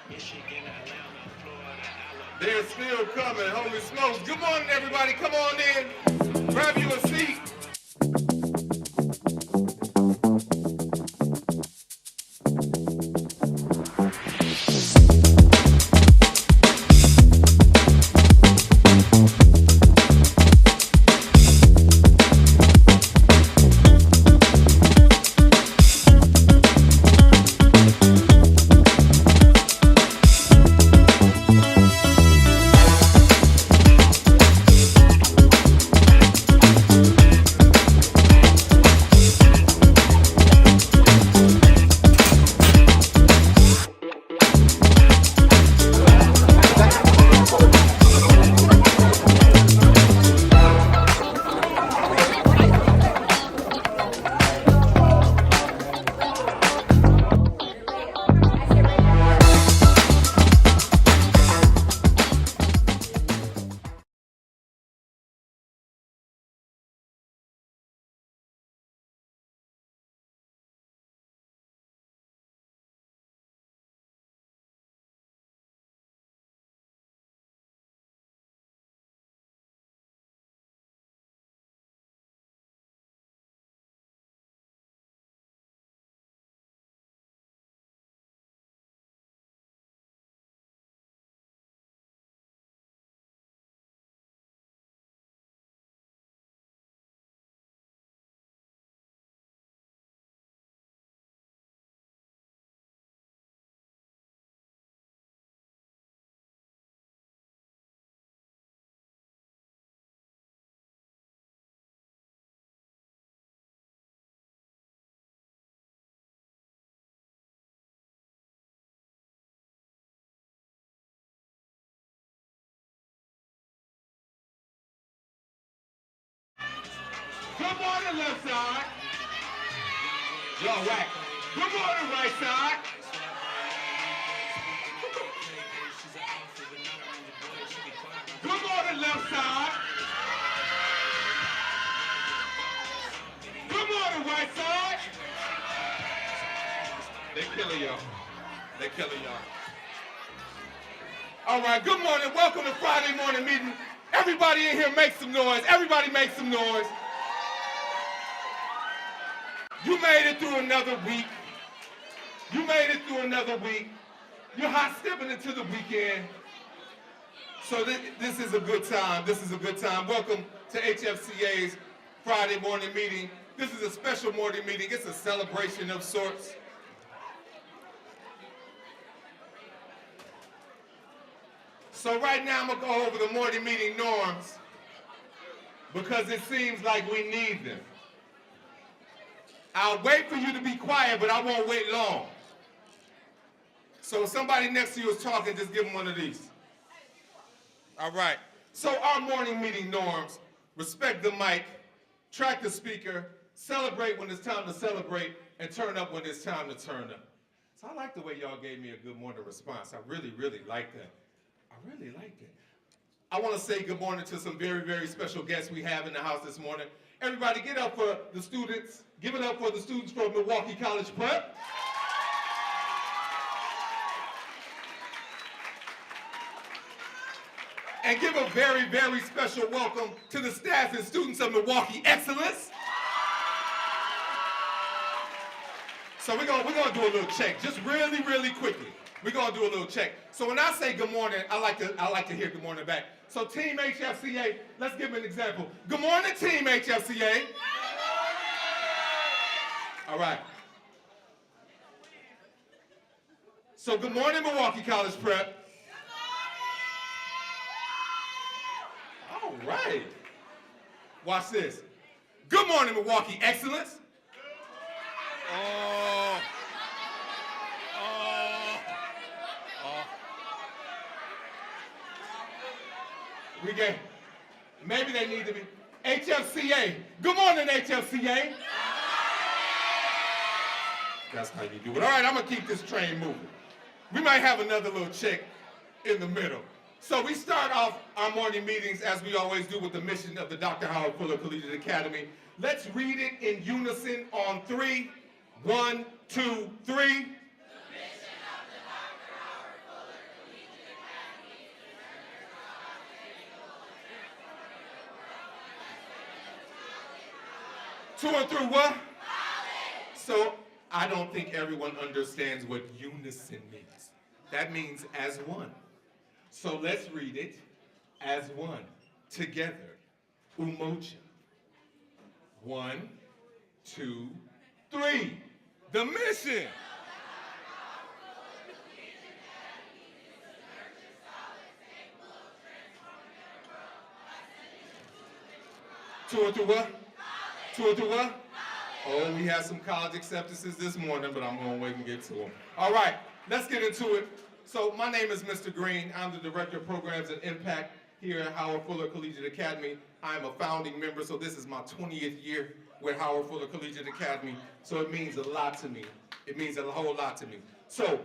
They're still coming. Holy smokes. Good morning, everybody. Come on in. Grab you a seat. Good morning, left side. Y'all whack. Good morning, right side. Good morning, left side. Good morning, right side. They killing y'all. They killing y'all. All right, good morning. Welcome to Friday morning meeting. Everybody in here make some noise. Everybody make some noise. You made it through another week. You made it through another week. You're hot stepping into the weekend. So this is a good time. This is a good time. Welcome to HFCA's Friday morning meeting. This is a special morning meeting. It's a celebration of sorts. So right now I'm going to go over the morning meeting norms because it seems like we need them. I'll wait for you to be quiet, but I won't wait long. So if somebody next to you is talking, just give them one of these. All right. So our morning meeting norms: respect the mic, track the speaker, celebrate when it's time to celebrate, and turn up when it's time to turn up. So I like the way y'all gave me a good morning response. I really, really like that. I really like it. I want to say good morning to some very, very special guests we have in the house this morning. Everybody get up for the students. Give it up for the students from Milwaukee College Prep. And give a very, very special welcome to the staff and students of Milwaukee Excellence. So we're gonna do a little check, just really, really quickly. We're gonna do a little check. So when I say good morning, I like to hear good morning back. So Team HFCA, let's give them an example. Good morning, Team HFCA. All right. So good morning, Milwaukee College Prep. All right. Watch this. Good morning, Milwaukee Excellence. We get, maybe they need to be HFCA. Good morning, HFCA. That's how you do it. All right, I'm gonna keep this train moving. We might have another little check in the middle. So we start off our morning meetings as we always do with the mission of the Dr. Howard Fuller Collegiate Academy. Let's read it in unison on 3. 1, 2, 3. To and through what? So I don't think everyone understands what unison means. That means as one. So let's read it as one. Together. Umoja. 1, 2, 3. The mission. To and through what? To and through what? Oh, we had some college acceptances this morning, but I'm going to wait and get to them. All right, let's get into it. So my name is Mr. Green. I'm the Director of Programs and Impact here at Howard Fuller Collegiate Academy. I'm a founding member, so this is my 20th year with Howard Fuller Collegiate Academy, so it means a lot to me. It means a whole lot to me. So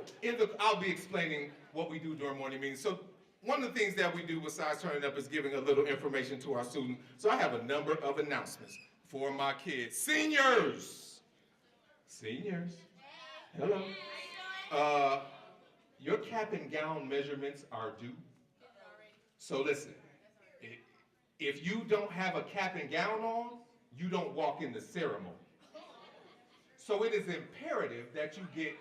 I'll be explaining what we do during morning meetings. So one of the things that we do besides turning up is giving a little information to our students. So I have a number of announcements for my kids. Seniors. Seniors. Hello. Your cap and gown measurements are due. So listen, if you don't have a cap and gown on, you don't walk in the ceremony. So it is imperative that you get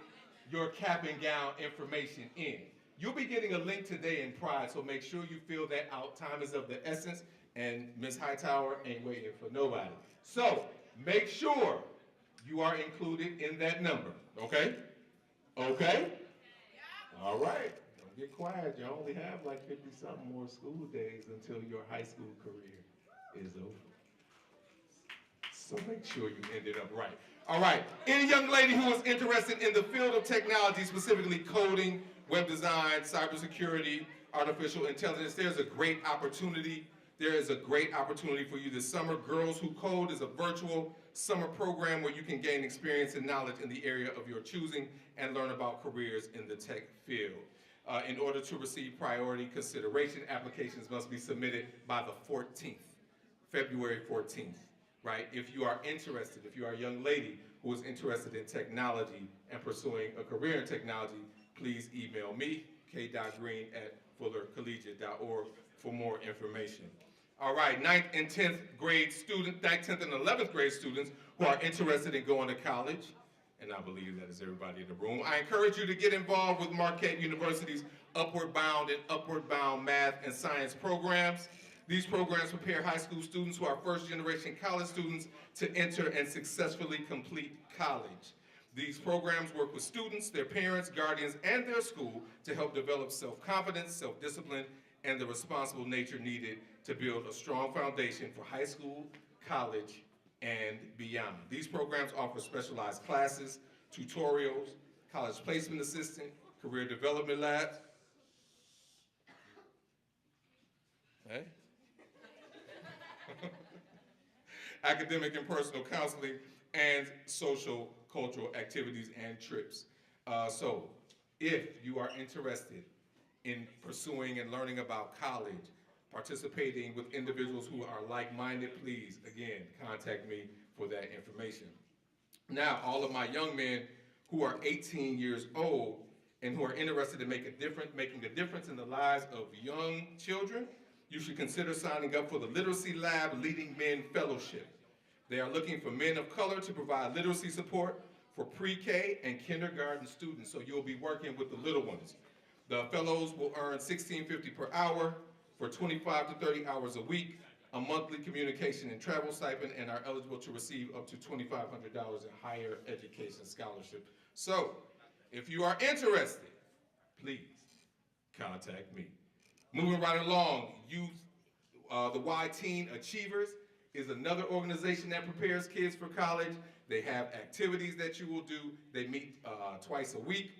your cap and gown information in. You'll be getting a link today in Pride, so make sure you fill that out. Time is of the essence, and Ms. Hightower ain't waiting for nobody. So make sure you are included in that number, okay? Okay? All right. Don't get quiet. You only have like 50-something more school days until your high school career is over. So make sure you end it up right. All right. Any young lady who is interested in the field of technology, specifically coding, web design, cybersecurity, artificial intelligence, there's a great opportunity. There is a great opportunity for you this summer. Girls Who Code is a virtual summer program where you can gain experience and knowledge in the area of your choosing and learn about careers in the tech field. In order to receive priority consideration, applications must be submitted by the 14th, February 14th, right? If you are interested, if you are a young lady who is interested in technology and pursuing a career in technology, please email me, k.green@fullercollegiate.org for more information. All right, 9th and 10th grade students, 9th, 10th, and 11th grade students who are interested in going to college, and I believe that is everybody in the room, I encourage you to get involved with Marquette University's Upward Bound and Upward Bound Math and Science programs. These programs prepare high school students who are first-generation college students to enter and successfully complete college. These programs work with students, their parents, guardians, and their school to help develop self-confidence, self-discipline, and the responsible nature needed to build a strong foundation for high school, college, and beyond. These programs offer specialized classes, tutorials, college placement assistant, career development labs. Hey? Academic and personal counseling, and social cultural activities and trips. So if you are interested in pursuing and learning about college, participating with individuals who are like-minded, please, again, contact me for that information. Now, all of my young men who are 18 years old and who are interested in making a difference in the lives of young children, you should consider signing up for the Literacy Lab Leading Men Fellowship. They are looking for men of color to provide literacy support for pre-K and kindergarten students, so you'll be working with the little ones. The fellows will earn $16.50 per hour for 25 to 30 hours a week, a monthly communication and travel stipend, and are eligible to receive up to $2,500 in higher education scholarship. So, if you are interested, please contact me. Moving right along, the Y Teen Achievers is another organization that prepares kids for college. They have activities that you will do. They meet twice a week.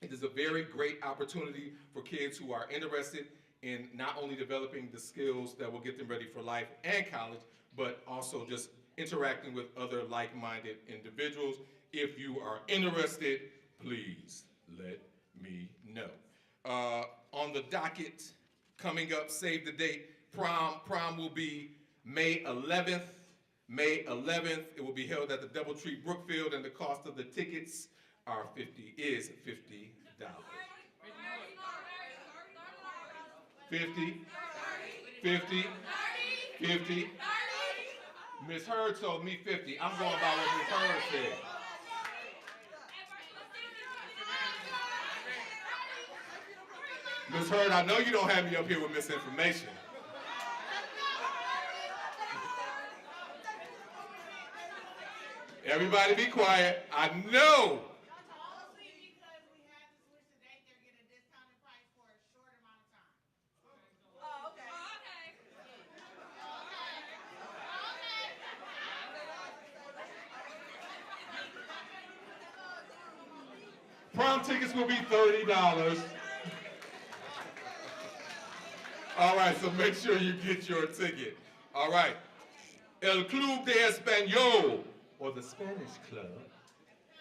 It is a very great opportunity for kids who are interested in not only developing the skills that will get them ready for life and college, but also just interacting with other like-minded individuals. If you are interested, please let me know. On the docket, coming up, save the date, prom. Prom will be May 11th. May 11th, it will be held at the Doubletree Brookfield, and the cost of the tickets is $50. 50, 50, 50. Miss Hurd told me 50. I'm going by what Miss Hurd said. Miss Hurd, I know you don't have me up here with misinformation. Everybody be quiet. I know. Prom tickets will be $30. All right, so make sure you get your ticket. All right. El Club de Español, or the Spanish Club,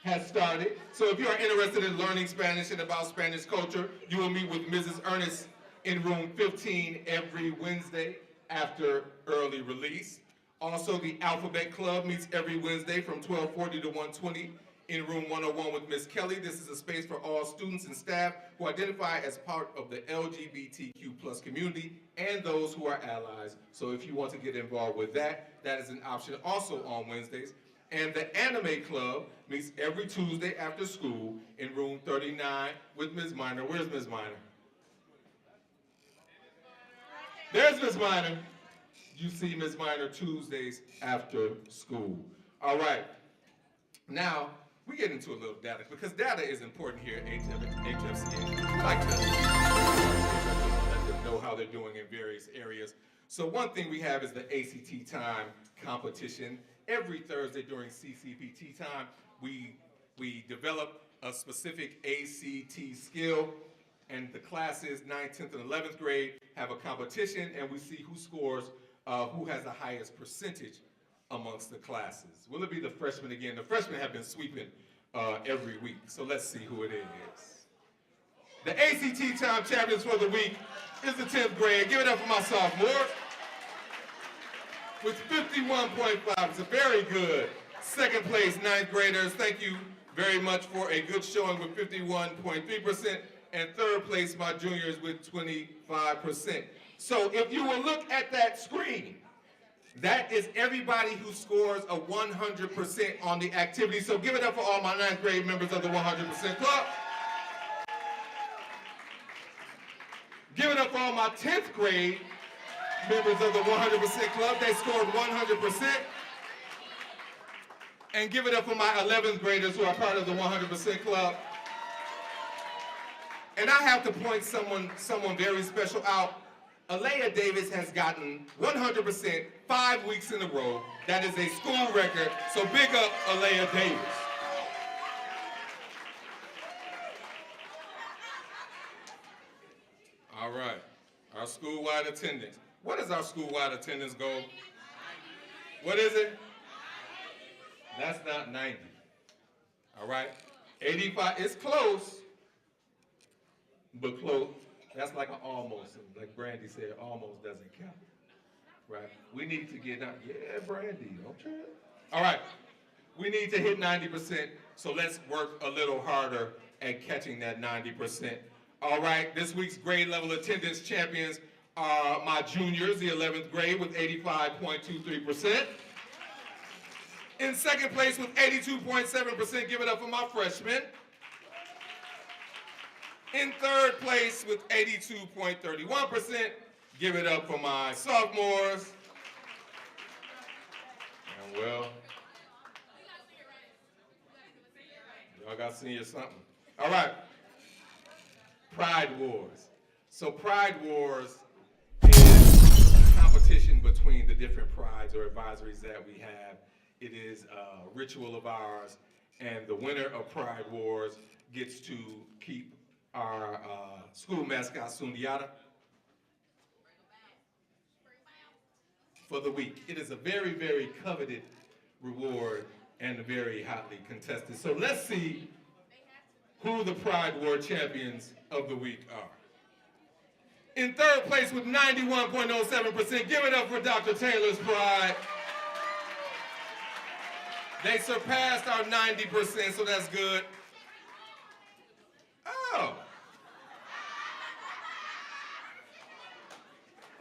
has started. So if you are interested in learning Spanish and about Spanish culture, you will meet with Mrs. Ernest in room 15 every Wednesday after early release. Also, the Alphabet Club meets every Wednesday from 12:40 to 1:20 in room 101 with Ms. Kelly. This is a space for all students and staff who identify as part of the LGBTQ plus community and those who are allies. So if you want to get involved with that, that is an option also on Wednesdays. And the Anime Club meets every Tuesday after school in room 39 with Ms. Minor. Where's Ms. Minor? There's Ms. Minor. You see Ms. Minor Tuesdays after school. All right. Now, we get into a little data because data is important here at HFCA. I like to let them know how they're doing in various areas. So one thing we have is the ACT Time competition. Every Thursday during CCPT time, we develop a specific ACT skill, and the classes 9th, 10th, and 11th grade have a competition, and we see who scores, who has the highest percentage amongst the classes. Will it be the freshmen again? The freshmen have been sweeping every week, so let's see who it is. The ACT Time champions for the week is the 10th grade. Give it up for my sophomores. With 51.5, it's a very good. Second place, 9th graders. Thank you very much for a good showing with 51.3%. And third place, my juniors with 25%. So if you will look at that screen, that is everybody who scores a 100% on the activity. So give it up for all my 9th grade members of the 100% Club. Give it up for all my 10th grade members of the 100% Club. They scored 100%. And give it up for my 11th graders who are part of the 100% Club. And I have to point someone very special out. Alea Davis has gotten 100% 5 weeks in a row. That is a school record, so big up Alea Davis. All right, our school-wide attendance. What is our school-wide attendance goal? What is it? That's not 90. All right, 85, it's close, but close. That's like an almost, like Brandy said, almost doesn't count, right? We need to get out, yeah, Brandy, don't try it. All right, we need to hit 90%, so let's work a little harder at catching that 90%. All right, this week's grade level attendance champions are my juniors, the 11th grade with 85.23%. In second place with 82.7%, give it up for my freshmen. In third place with 82.31%, give it up for my sophomores. And well, y'all got senior something. All right, Pride Wars. So Pride Wars is a competition between the different prides or advisories that we have. It is a ritual of ours, and the winner of Pride Wars gets to keep our school mascot, Sundiata, for the week. It is a very, very coveted reward and very hotly contested. So let's see who the Pride War champions of the week are. In third place with 91.07%, give it up for Dr. Taylor's Pride. They surpassed our 90%, so that's good. Oh.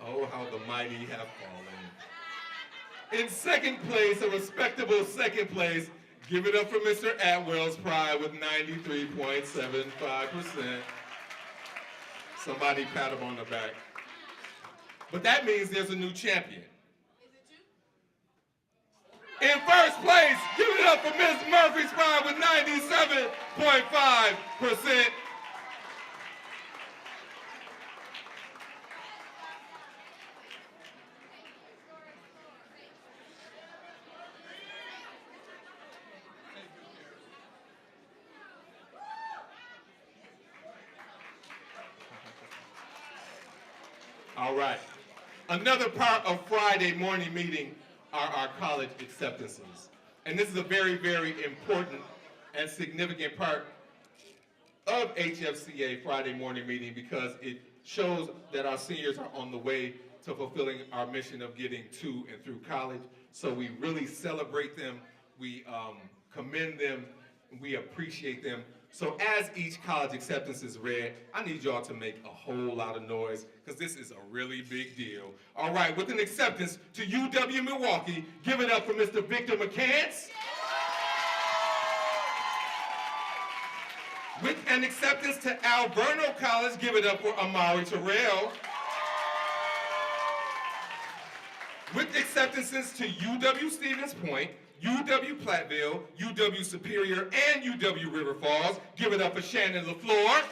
Oh, how the mighty have fallen. In second place, a respectable second place, give it up for Mr. Atwell's Pride with 93.75%. Somebody pat him on the back. But that means there's a new champion. In first place, give it up for Ms. Murphy's Pride with 97.5%. All right. Another part of Friday morning meeting are our college acceptances. And this is a very, very important and significant part of HFCA Friday morning meeting because it shows that our seniors are on the way to fulfilling our mission of getting to and through college. So we really celebrate them, we commend them, we appreciate them. So as each college acceptance is read, I need y'all to make a whole lot of noise because this is a really big deal. All right, with an acceptance to UW Milwaukee, give it up for Mr. Victor McCants. With an acceptance to Alverno College, give it up for Amari Terrell. With acceptances to UW Stevens Point, UW Platteville, UW Superior, and UW River Falls, give it up for Shannon LaFleur.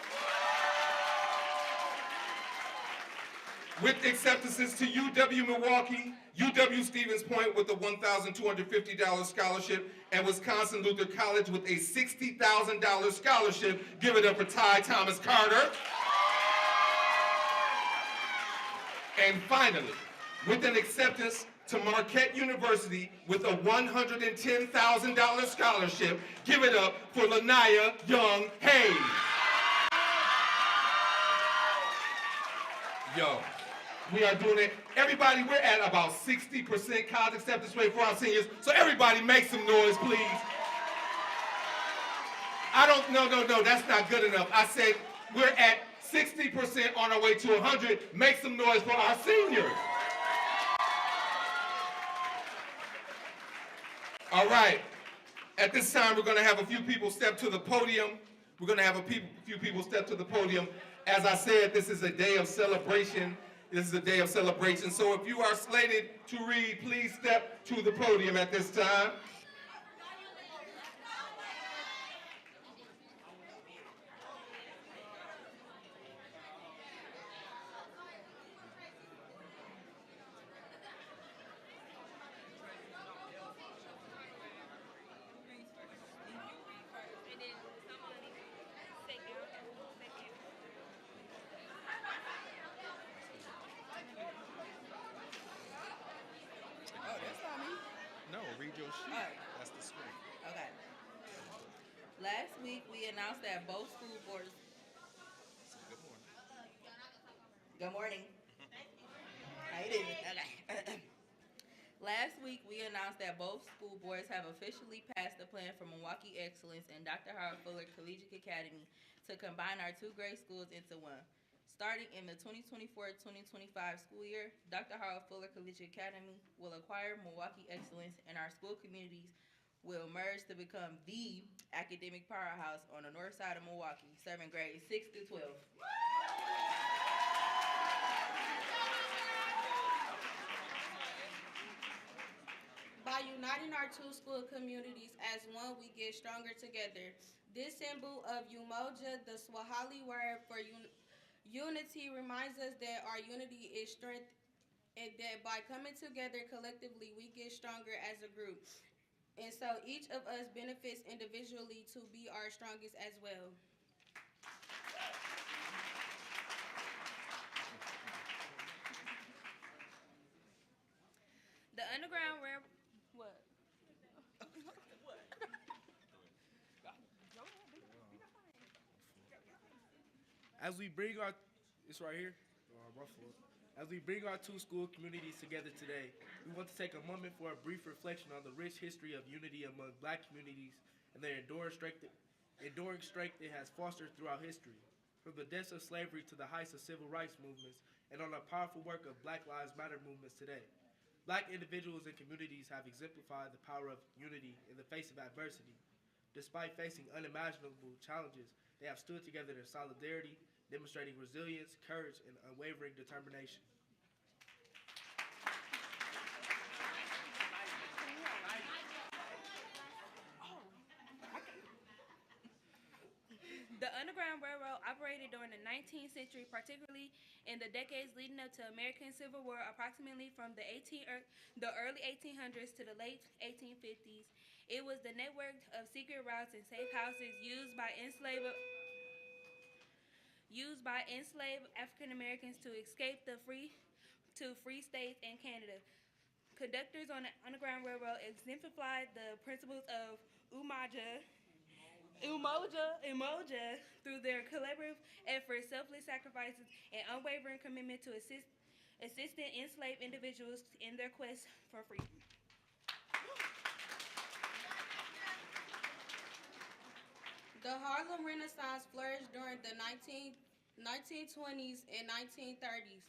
With acceptances to UW Milwaukee, UW Stevens Point with a $1,250 scholarship, and Wisconsin Luther College with a $60,000 scholarship, give it up for Ty Thomas Carter. And finally, with an acceptance to Marquette University with a $110,000 scholarship, give it up for Lanaya Young Hayes. Yo, we are doing it. Everybody, we're at about 60% college acceptance rate for our seniors, so everybody make some noise, please. No, that's not good enough. I said we're at 60% on our way to 100. Make some noise for our seniors. All right, at this time, we're gonna have a few people step to the podium. We're gonna have a few people step to the podium. As I said, this is a day of celebration. This is a day of celebration. So if you are slated to read, please step to the podium at this time. Last week, we announced that both school boards... Good morning. How you doing? Okay. Last week, we announced that both school boards have officially passed the plan for Milwaukee Excellence and Dr. Howard Fuller Collegiate Academy to combine our two grade schools into one. Starting in the 2024-2025 school year, Dr. Howard Fuller Collegiate Academy will acquire Milwaukee Excellence, and our school communities will merge to become the academic powerhouse on the north side of Milwaukee, serving grades 6 through 12. By uniting our two school communities as one, we get stronger together. This symbol of Umoja, the Swahili word for unity, reminds us that our unity is strength and that by coming together collectively, we get stronger as a group. And so each of us benefits individually to be our strongest as well. The underground rail... What? As we bring our... It's right here. As we bring our two school communities together today, we want to take a moment for a brief reflection on the rich history of unity among Black communities and the enduring strength it has fostered throughout history, from the deaths of slavery to the heights of civil rights movements, and on the powerful work of Black Lives Matter movements today. Black individuals and communities have exemplified the power of unity in the face of adversity. Despite facing unimaginable challenges, they have stood together in solidarity, demonstrating resilience, courage, and unwavering determination. The Underground Railroad operated during the 19th century, particularly in the decades leading up to American Civil War, approximately from the early 1800s to the late 1850s. It was the network of secret routes and safe houses used by enslaved African Americans to escape to free states and Canada. Conductors on the Underground Railroad exemplified the principles of Umoja, Umoja through their collaborative efforts, selfless sacrifices, and unwavering commitment to assisting enslaved individuals in their quest for freedom. The Harlem Renaissance flourished during the 1920s and 1930s,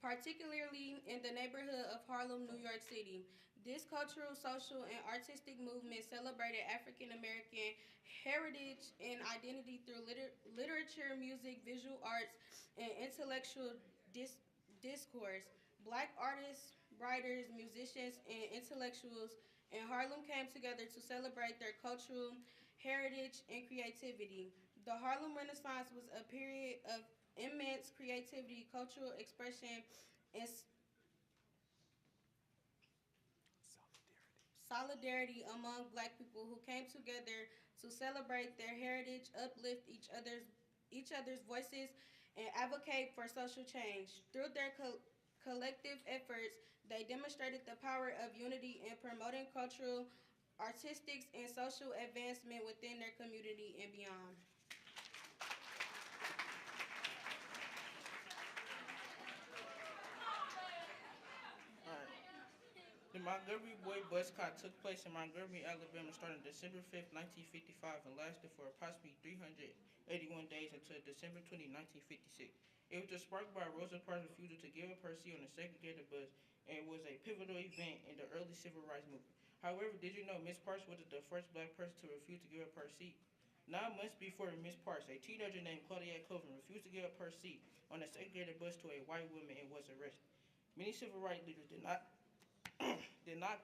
particularly in the neighborhood of Harlem, New York City. This cultural, social, and artistic movement celebrated African American heritage and identity through literature, music, visual arts, and intellectual discourse. Black artists, writers, musicians, and intellectuals in Harlem came together to celebrate their cultural heritage and creativity. The Harlem Renaissance was a period of immense creativity, cultural expression, and solidarity among black people who came together to celebrate their heritage, uplift each other's voices, and advocate for social change. Through their collective efforts, they demonstrated the power of unity in promoting cultural, artistic, and social advancement within their community and beyond. Alright. The Montgomery Boy Boycott took place in Montgomery, Alabama starting December 5, 1955 and lasted for approximately 381 days until December 20, 1956. It was sparked by Rosa Parks' refusal to give up her seat on the segregated bus and was a pivotal event in the early civil rights movement. However, did you know Miss Parks was the first black person to refuse to give up her seat? 9 months before Miss Parks, a teenager named Claudette Colvin refused to give up her seat on a segregated bus to a white woman and was arrested. Many civil rights leaders did not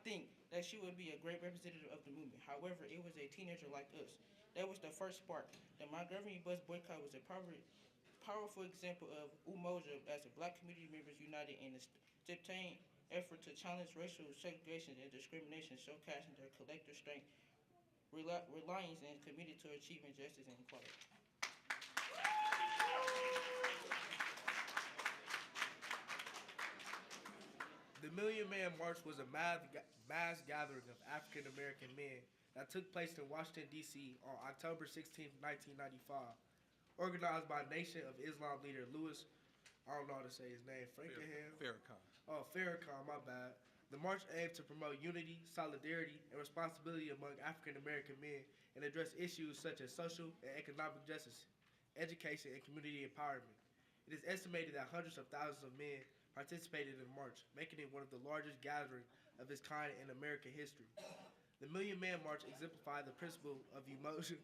think that she would be a great representative of the movement. However, it was a teenager like us. That was the first spark. The Montgomery bus boycott was a powerful example of Umoja as the black community members united in a sustained effort to challenge racial segregation and discrimination, showcasing their collective strength, reliance, and committed to achieving justice and equality. The Million Man March was a mass gathering of African American men that took place in Washington, D.C. on October 16, 1995, organized by Nation of Islam leader Louis, I don't know how to say his name, Frankenham? Farrakhan. Oh, Farrakhan, my bad. The march aimed to promote unity, solidarity, and responsibility among African American men and address issues such as social and economic justice, education, and community empowerment. It is estimated that hundreds of thousands of men participated in the march, making it one of the largest gatherings of its kind in American history. The Million Man March exemplified the principle of emotion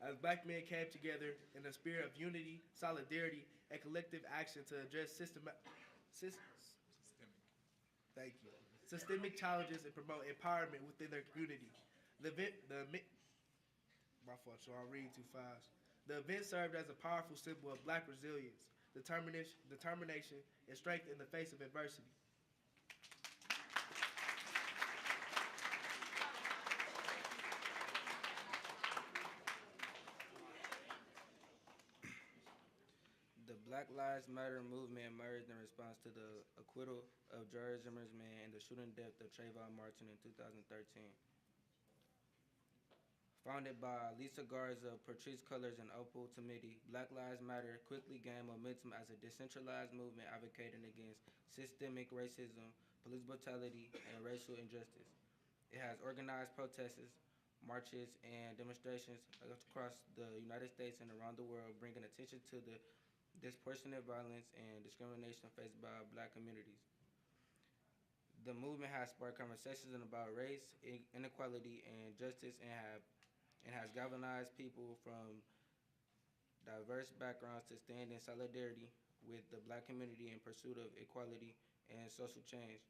as black men came together in a spirit of unity, solidarity, and collective action to address thank you, systemic challenges and promote empowerment within their community. My fault, so I'll read too fast. The event served as a powerful symbol of black resilience, determination, and strength in the face of adversity. The Black Lives Matter movement emerged in response to the acquittal of George Zimmerman and the shooting death of Trayvon Martin in 2013. Founded by Lisa Garza, Patrice Cullors, and Opal Tometi, Black Lives Matter quickly gained momentum as a decentralized movement advocating against systemic racism, police brutality, and racial injustice. It has organized protests, marches, and demonstrations across the United States and around the world, bringing attention to the disproportionate violence and discrimination faced by black communities. The movement has sparked conversations about race, inequality, and justice, and has galvanized people from diverse backgrounds to stand in solidarity with the black community in pursuit of equality and social change.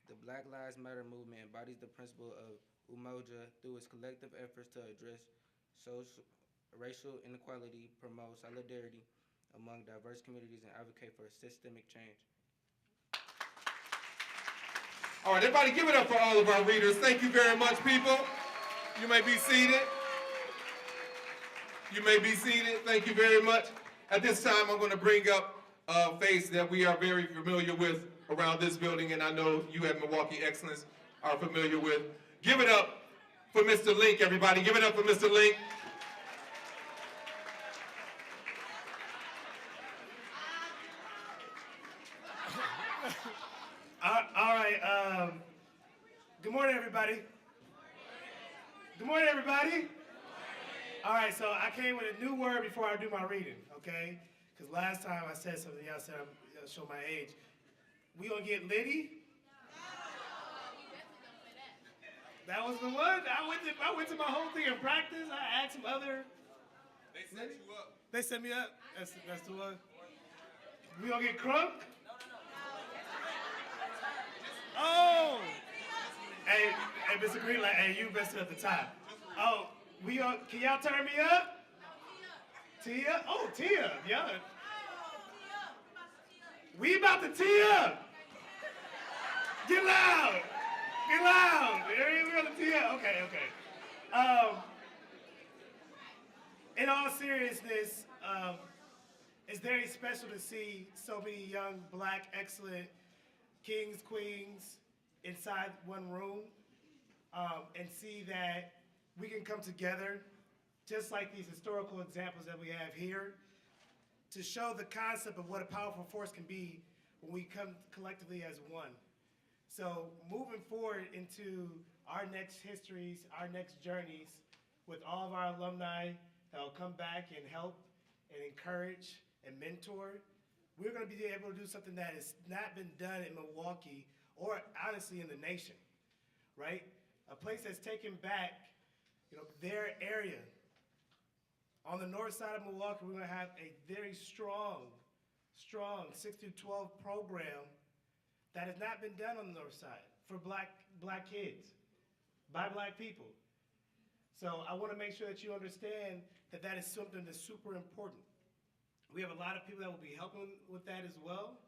The Black Lives Matter movement embodies the principle of Umoja through its collective efforts to address social, racial inequality, promote solidarity among diverse communities, and advocate for systemic change. All right, everybody give it up for all of our readers. Thank you very much, people. You may be seated. You may be seated. Thank you very much. At this time, I'm going to bring up a face that we are very familiar with around this building, and I know you at Milwaukee Excellence are familiar with. Give it up for Mr. Link, everybody. Give it up for Mr. Link. All right. Good morning, everybody. Good morning, everybody. All right, so I came with a new word before I do my reading, okay? Because last time I said something, y'all said I'm show my age. We gonna get litty? That was the one. I went to my whole thing in practice. I asked some other. They set you up. They set me up. That's the one. We gonna get crunk? Oh. Hey, Mr. Greenlight, hey, you best at the top. Oh, can y'all turn me up? Tia? Oh, Tia. Yeah. We about to tee up. Get loud. Get loud. We about to tee up. Okay. In all seriousness, it's very special to see so many young, black, excellent kings, queens inside one room, and see that we can come together, just like these historical examples that we have here, to show the concept of what a powerful force can be when we come collectively as one. So moving forward into our next histories, our next journeys, with all of our alumni that will come back and help and encourage and mentor, we're going to be able to do something that has not been done in Milwaukee, or honestly in the nation, right? A place that's taken back, their area. On the north side of Milwaukee, we're going to have a very strong 6 through 12 program that has not been done on the north side for black kids, by black people. So I want to make sure that you understand that that is something that's super important. We have a lot of people that will be helping with that as well.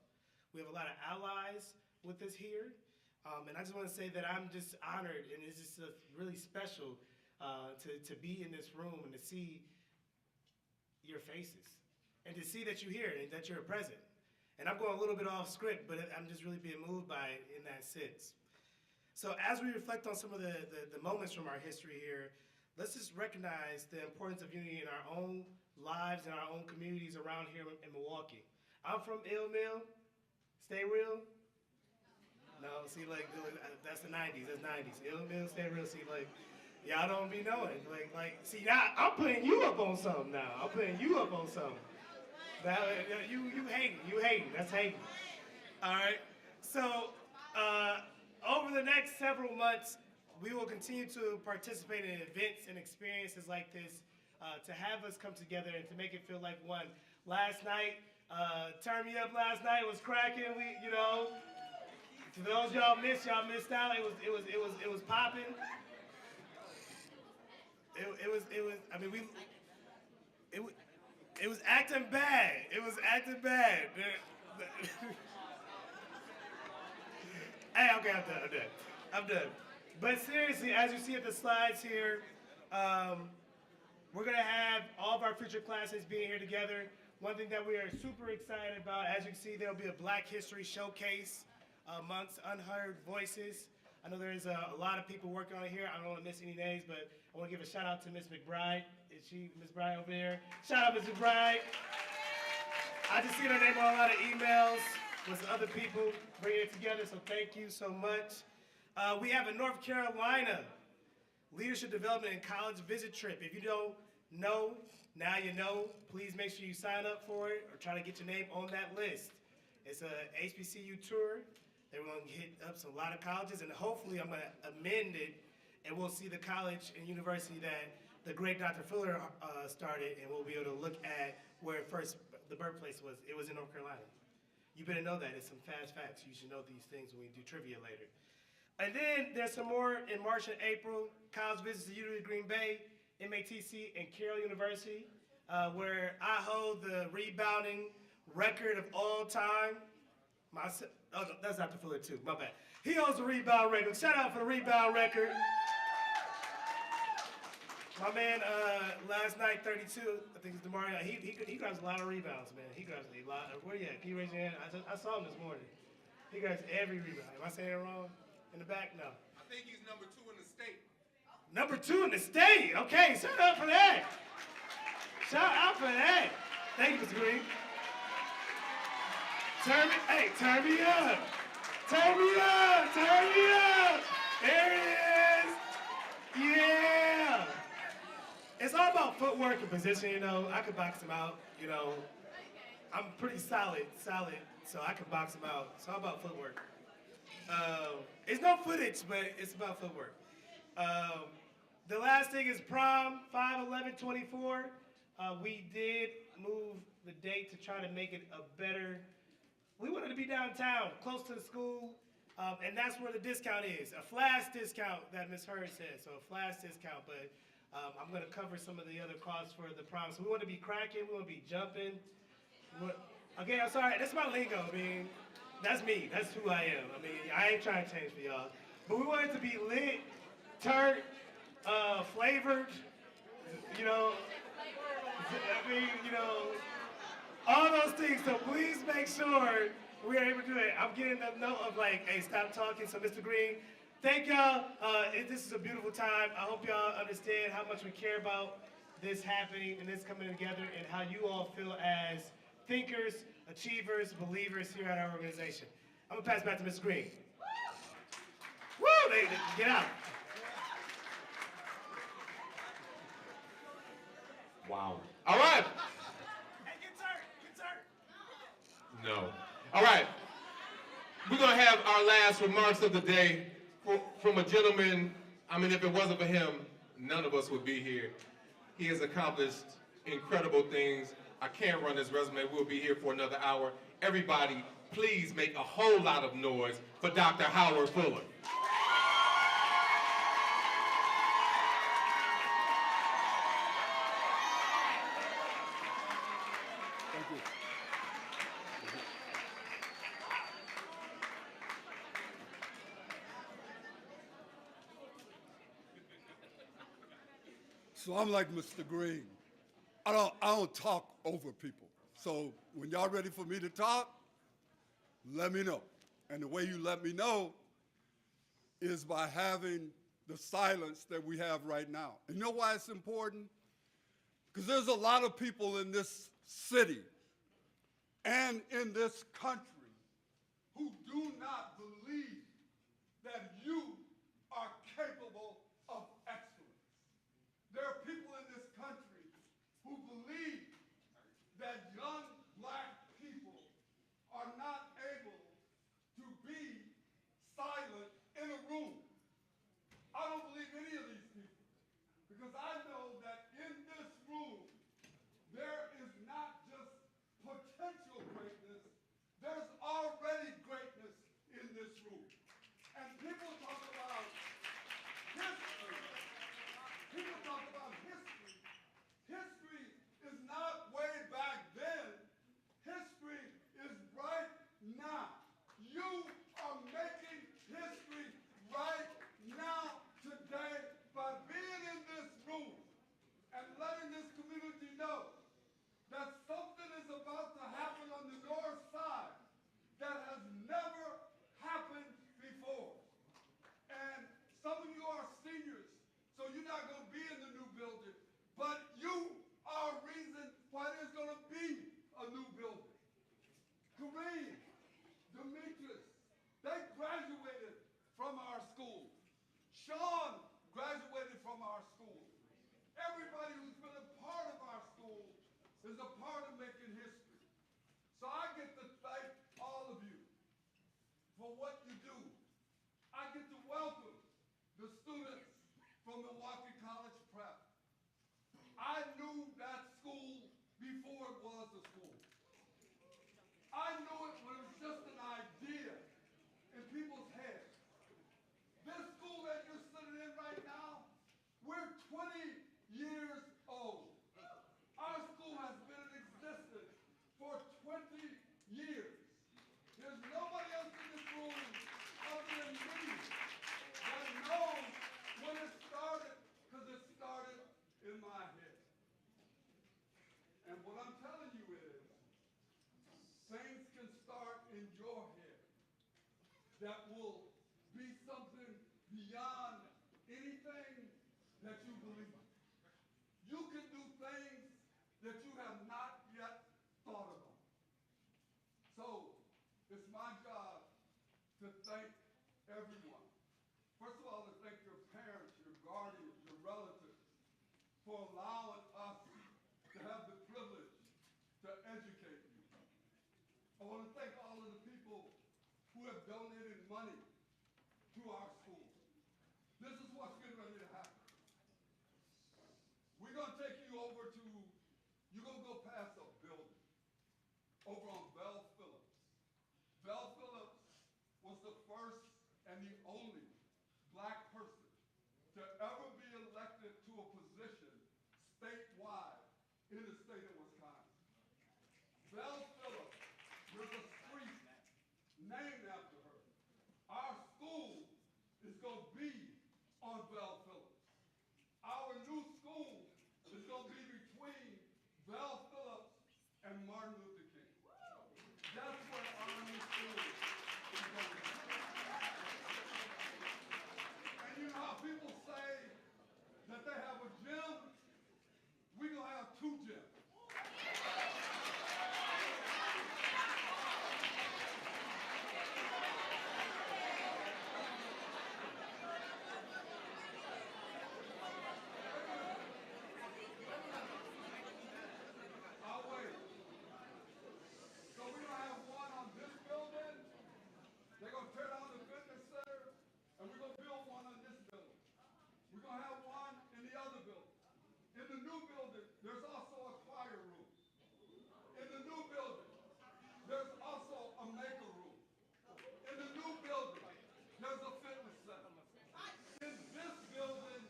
We have a lot of allies with us here. And I just want to say that I'm just honored, and it's just really special to be in this room and to see your faces and to see that you're here and that you're present. And I'm going a little bit off script, but I'm just really being moved by it in that sense. So as we reflect on some of the moments from our history here, let's just recognize the importance of unity in our own lives and our own communities around here in Milwaukee. I'm from Ill Mill. Stay real? No, see, that's the 90s. That's 90s. Ill Mill, stay real. See, y'all don't be knowing. See, now I'm putting you up on something now. I'm putting you up on something. Now, you hating. That's hating. All right. So, over the next several months, we will continue to participate in events and experiences like this to have us come together and to make it feel like one. Last night, Turn Me Up last night was cracking. To those y'all missed out. It was popping. It was acting bad. It was acting bad. Hey, okay, I'm done. But seriously, as you see at the slides here, we're gonna have all of our future classes being here together. One thing that we are super excited about, as you can see, there'll be a Black History Showcase amongst unheard voices. I know there's a lot of people working on it here. I don't want to miss any names, but I want to give a shout out to Ms. McBride. Is she Ms. McBride over there? Shout out, Ms. McBride. I just seen her name on a lot of emails with other people bringing it together, so thank you so much. We have a North Carolina Leadership Development and College Visit Trip. If you don't know, now you know. Please make sure you sign up for it or try to get your name on that list. It's a HBCU tour They were going to hit up a lot of colleges, and hopefully I'm going to amend it, and we'll see the college and university that the great Dr. Fuller started, and we'll be able to look at where first the birthplace was. It was in North Carolina. You better know that. It's some fast facts. You should know these things when we do trivia later. And then there's some more in March and April. College visits to University of Green Bay, MATC, and Carroll University, where I hold the rebounding record of all time. Oh, no, that's Dr. Fuller too, my bad. He holds the rebound record. Shout out for the rebound record. My man, last night, 32, I think it's DeMario, he grabs a lot of rebounds, man. He grabs a lot. Where you at? Can you raise your hand? I saw him this morning. He grabs every rebound. Am I saying it wrong? In the back? No. I think he's number 2 in the state. Number 2 in the state. Okay, shout out for that. Shout out for that. Thank you, Mr. Green. Turn me up. Turn me up. Turn me up. There it is. Yeah. It's all about footwork and position, you know. I could box him out, you know. I'm pretty solid, so I can box him out. It's all about footwork. It's no footage, but it's about footwork. The last thing is prom, 5/11/24. We did move the date to try to make it a better. We wanted to be downtown, close to the school, and that's where the discount is. A flash discount that Ms. Hurd said, so a flash discount, but I'm going to cover some of the other costs for the prom. So we want to be cracking, we want to be jumping. Okay, I'm sorry, that's my lingo. I mean, that's me, that's who I am. I mean, I ain't trying to change for y'all. But we want it to be lit, turnt, flavored, you know. I mean, you know, all those things. So please make sure we are able to do it. I'm getting a note of like, hey, stop talking. So Mr. Green, thank y'all. This is a beautiful time. I hope y'all understand how much we care about this happening and this coming together and how you all feel as thinkers, achievers, believers here at our organization. I'm gonna pass it back to Mr. Green. Woo! They get out. Wow. All right. Hey, get turned. No. All right. We're going to have our last remarks of the day from a gentleman. I mean, if it wasn't for him, none of us would be here. He has accomplished incredible things. I can't run his resume. We'll be here for another hour. Everybody, please make a whole lot of noise for Dr. Howard Fuller. So I'm like Mr. Green. I don't talk over people. So when y'all ready for me to talk, let me know. And the way you let me know is by having the silence that we have right now. And you know why it's important? Because there's a lot of people in this city and in this country who do not believe that you are capable of excellence. There are people in this country who believe that young black people are not able to be silent in a room. I don't believe any of these people because I know that in this room there is not just potential greatness, there's already greatness in this room. And people talk about history. People talk about history. History is not way back then. History is right now. You are making history right now, today, by being in this room and letting this community know that something is about to happen on the north side that has never happened before. And some of you are seniors, so you're not going to be in the new building, but you are a reason why there's going to be a new building. Kareem, Demetrius, they graduated from our school. Sean graduated from our school. Everybody who's been a part of our school is a part of making history. So I get to thank all of you for what you from Milwaukee College Prep. I knew that school before it was a school. I knew it when it was just an idea in people's heads. This school that you're sitting in right now, we're 20 years old. Our school has been in existence for 20 years. There's nobody else in this room other than me that knows when it started, because it started in my head. And what I'm telling you is, things can start in your head that will be something beyond anything that you believe. You can do things that you have not yet thought about. So, it's my job to thank everyone. First of all, to thank your parents, your guardians, your relatives, for allowing us to have the privilege to educate you. I want to thank all of the people who have donated money to our school. This is what's getting ready to happen. We're going to take you over to, you're going to go past a building over on Bell Phillips. Bell Phillips was the first and the only black person to ever be elected to a position statewide in the state of Wisconsin. Bell Phillips, there's a street named after her. Our school is going to be on Bell Phillips. Our new school is going to be between Bell Phillips and Martin Luther King. That's where our new school is going to be. And you know how people say that they have a gym? We're going to have 2 gyms. I'll wait. So we're going to have one on this building. They're going to tear down the fitness center, and we're going to build one on this building. We're going to have one in the other building. In the new building, there's also a choir room. In the new building, there's also a maker room. In the new building, there's a fitness center. In this building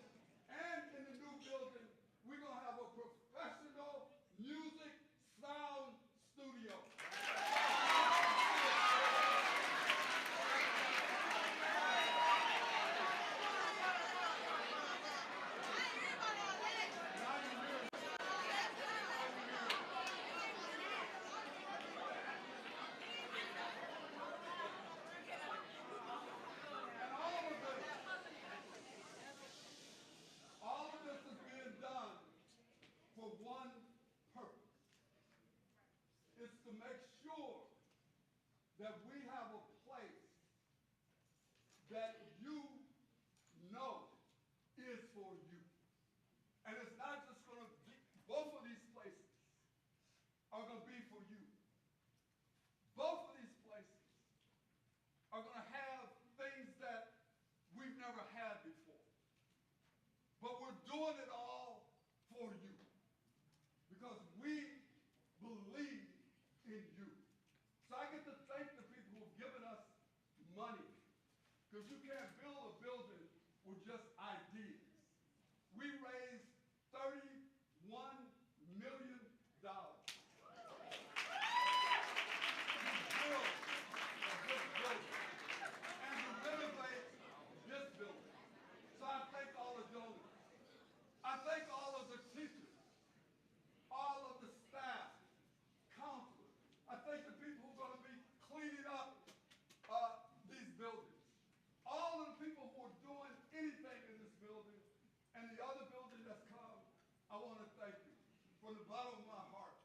and in the new building, we're going to have a professional music sound studio. And all of this is being done for one purpose. It's to make sure that we have a place that you know is for you. And it's not just going to be, both of these places are going to be for you. Both of these places are going to have things that we've never had before. But we're doing it all for you because we believe in you. So I get to thank the people who have given us money, because you can't build a building with just ideas. We raised $31 million to build this building and to renovate this building. So I thank all the donors. I thank all of the teachers, all of the staff, counselors. I thank the people who are going to be cleaning up these buildings. All of the people who are doing anything in this building and the other building that's come, I want to thank you from the bottom of my heart.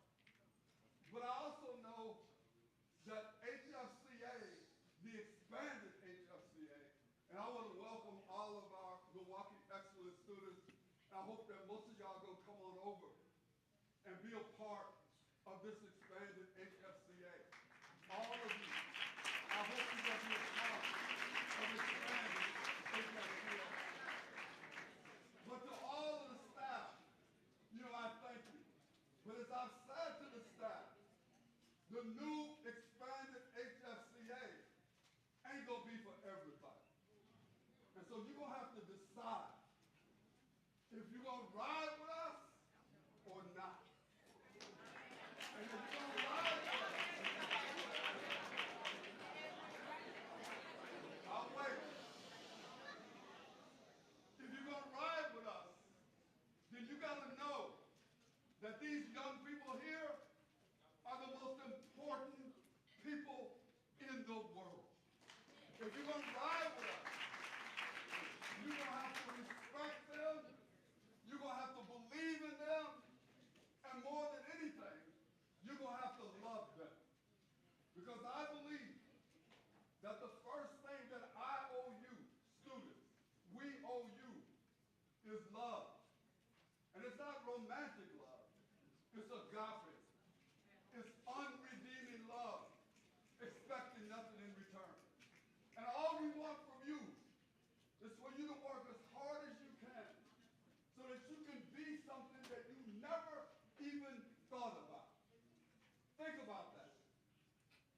But I also know that HFCA, the expanded HFCA, and I want to welcome all of our Milwaukee Excellence students. I hope that most of y'all are going to come on over and be a part of this expanded HFCA. All of you, I hope you're going to be a part of expanded HFCA. the new expanded HFCA ain't gonna be for everybody. And so you're gonna have to decide if you're gonna ride with us or not. And if you're gonna ride with us, I'll wait. If you're gonna ride with us, then you gotta know that these young people here are the most important people in the world. If you're gonna ride with us, you're gonna have to respect them, you're gonna have to believe in them, and more than anything, you're gonna have to love them. Because I believe that the first thing that I owe you, students, we owe you, is love. And it's not romantic love, it's agape. It's unredeeming love, expecting nothing in return. And all we want from you is for you to work as hard as you can so that you can be something that you never even thought about. Think about that.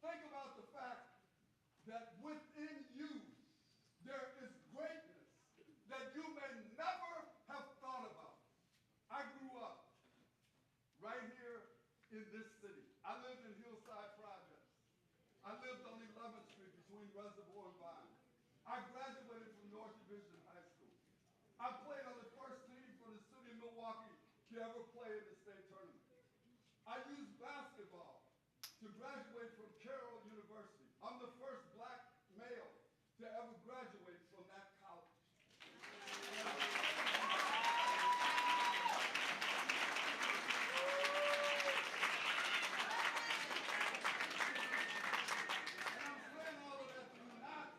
Think about the fact that within you there is greatness that you may never have thought about. I grew up right here in this city. I lived in Hillside Projects. I lived on 11th Street between Reservoir and Vine. I graduated from North Division High School. I played on the first team for the city of Milwaukee to ever play in the state tournament. I used basketball to graduate from Carroll University. I'm the first black male to ever graduate from that college. And I'm saying all of that to you not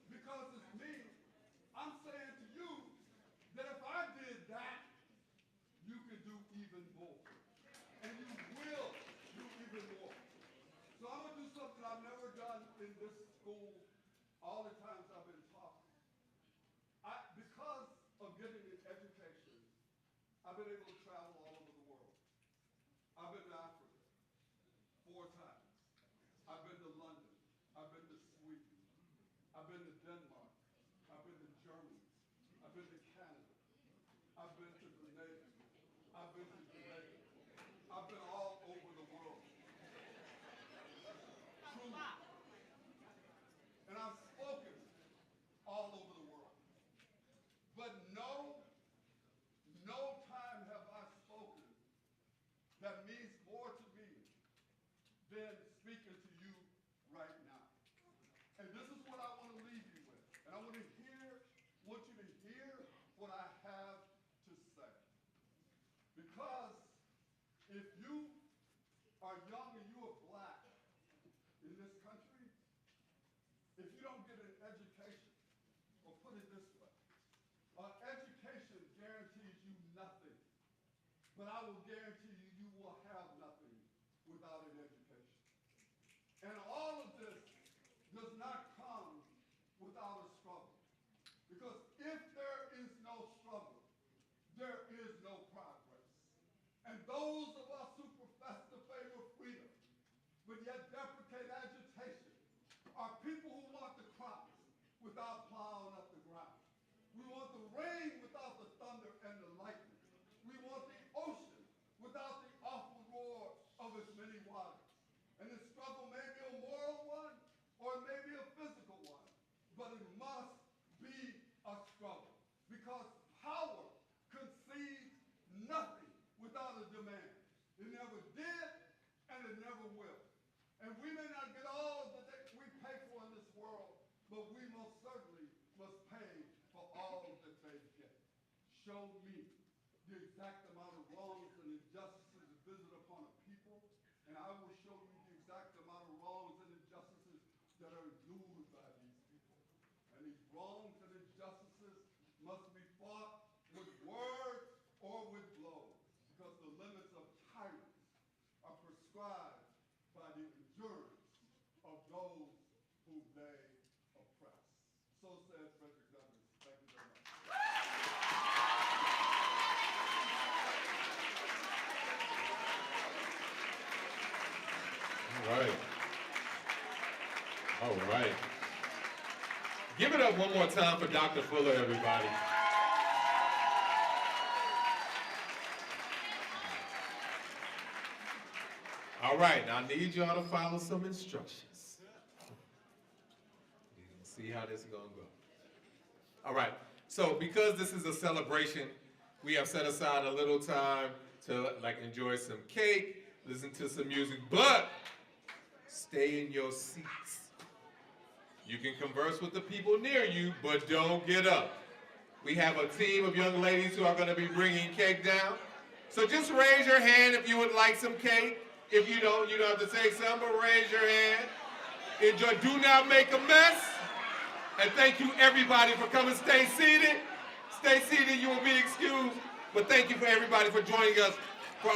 because it's me. I'm saying to you that if I did that, you could do even more. And you will do even more. So I'm going to do something I've never done in this school all the times I've been talking. Because of getting an education, I've been able to travel all over the world. I've been to Africa 4 times. I've been to London. I've been to Sweden. I've been to Denmark. I've been to Germany. I've been to Canada. I've been to Grenada. I've been to Jamaica. I've been all over the world. Truly. And I've spoken all over the world. But no time have I spoken that means more to me than speaking to you right now. And this is what I want to leave you with. And I want you to hear what I have to say. Because if you are young and you are black in this country, if you don't get an education, or put it this way, education guarantees you nothing. But I will guarantee you, you will have nothing without an education. And all of this does not come without a struggle. Because if there is no struggle, there is no progress. And those of us who profess to favor freedom, but yet deprecate agitation, are people who want the crops without plowing up the ground. We want the rain without the thunder and the lightning. We want the ocean without the awful roar of its many waters. And the struggle may be a moral one or it may be a physical one, but it must be a struggle because power concedes nothing without a demand. It never did and it never will. And we may not get all that we pay for in this world, but we most certainly must pay for all that they get. Show me the exact amount of wrongs and injustices visited upon a people, and I will show you the exact amount of wrongs and injustices that are endured by these people. And these wrongs and injustices must be fought with words or with blows, because the limits of tyrants are prescribed by the endurance of those whom they oppress. So said Frederick Douglass. Thank you very much. right. All right. Give it up one more time for Dr. Fuller, everybody. All right, now I need y'all to follow some instructions. See how this is gonna go. All right, so because this is a celebration, we have set aside a little time to enjoy some cake, listen to some music, but stay in your seats. You can converse with the people near you, but don't get up. We have a team of young ladies who are gonna be bringing cake down. So just raise your hand if you would like some cake. If you don't have to say something, but raise your hand. Enjoy, do not make a mess. And thank you everybody for coming. Stay seated. Stay seated, you will be excused. But thank you for everybody for joining us